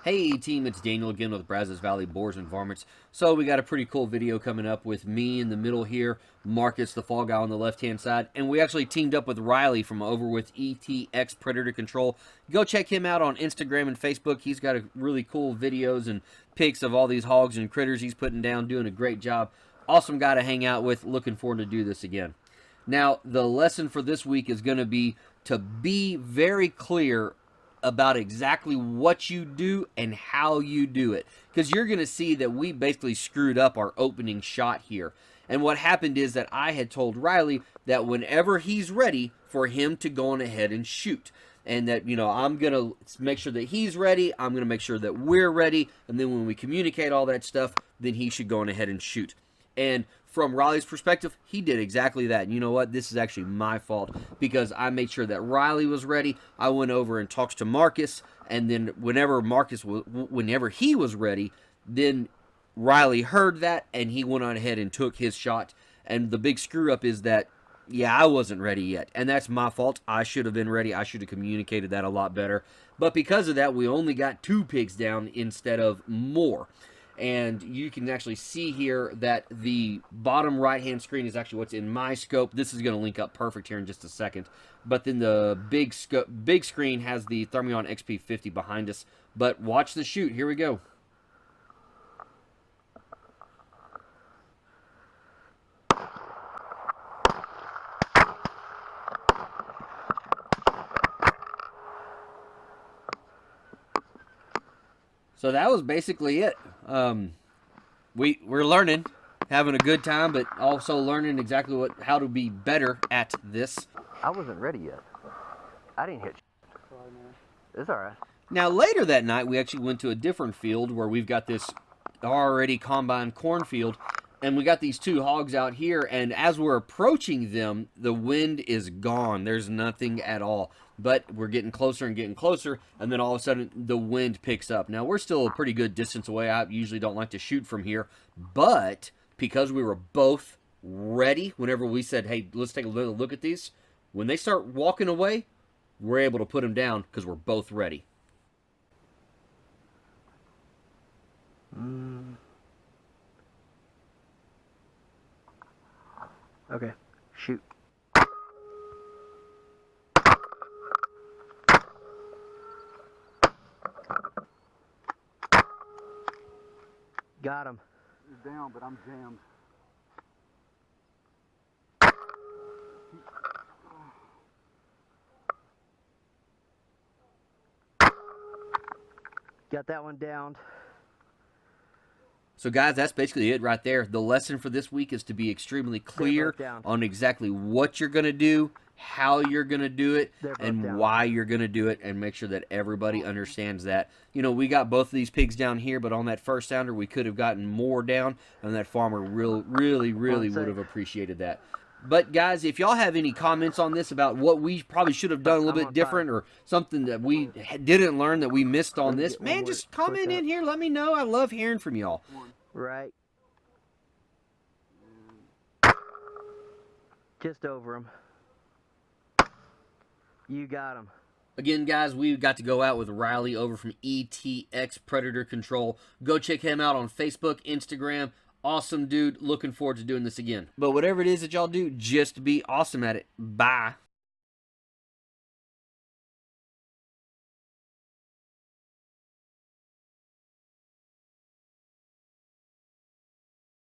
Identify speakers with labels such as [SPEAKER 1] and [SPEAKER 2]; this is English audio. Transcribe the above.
[SPEAKER 1] Hey team, it's Daniel again with Brazos Valley Boars and Varmits. So we got a pretty cool video coming up with me in the middle here, Marcus the fall guy on the left hand side, and we actually teamed up with Riley from over with ETX Predator Control. Go check him out on Instagram and Facebook. He's got a really cool videos and pics of all these hogs and critters he's putting down, doing a great job. Awesome guy to hang out with. Looking forward to do this again. Now, the lesson for this week is going to be to be very clear about exactly what you do and how you do it, because you're going to see that we basically screwed up our opening shot here. And what happened is that I had told Riley that whenever he's ready for him to go on ahead and shoot, and that, you know, I'm going to make sure that he's ready, I'm going to make sure that we're ready, and then when we communicate all that stuff, then he should go on ahead and shoot. And from Riley's perspective, he did exactly that. And you know what? This is actually my fault, because I made sure that Riley was ready. I went over and talked to Marcus, and then whenever he was ready, then Riley heard that, and he went on ahead and took his shot. And the big screw up is that, yeah, I wasn't ready yet, and that's my fault. I should have been ready. I should have communicated that a lot better. But because of that, we only got 2 pigs down instead of more. And you can actually see here that the bottom right-hand screen is actually what's in my scope. This is going to link up perfect here in just a second. But then the big screen has the Thermion XP50 behind us. But watch the shoot. Here we go. So that was basically it. We're learning, having a good time, but also learning exactly how to be better at this.
[SPEAKER 2] I wasn't ready yet. I didn't hit. It's all right.
[SPEAKER 1] Now later that night, we actually went to a different field where we've got this already combined cornfield, and we got these 2 hogs out here. And as we're approaching them, the wind is gone. There's nothing at all. But we're getting closer and getting closer, and then all of a sudden the wind picks up. Now, we're still a pretty good distance away. I usually don't like to shoot from here, but because we were both ready whenever we said, hey, let's take a little look at these, when they start walking away, we're able to put them down because we're both ready.
[SPEAKER 2] Okay, shoot. Got him.
[SPEAKER 3] He's down, but I'm jammed.
[SPEAKER 2] Got that one downed.
[SPEAKER 1] So guys, that's basically it right there. The lesson for this week is to be extremely clear on exactly what you're going to do, how you're going to do it, and why you're going to do it, and make sure that everybody understands that. You know, we got both of these pigs down here, but on that first sounder, we could have gotten more down, and that farmer really would have appreciated that. But guys, if y'all have any comments on this about what we probably should have done a little bit different, or something that we didn't learn that we missed on this, man, just comment in here. Let me know. I love hearing from y'all.
[SPEAKER 2] Right. Just over him. You got him.
[SPEAKER 1] Again, guys, we got to go out with Riley over from ETX Predator Control. Go check him out on Facebook, Instagram. Awesome dude. Looking forward to doing this again. But whatever it is that y'all do, just be awesome at it. Bye.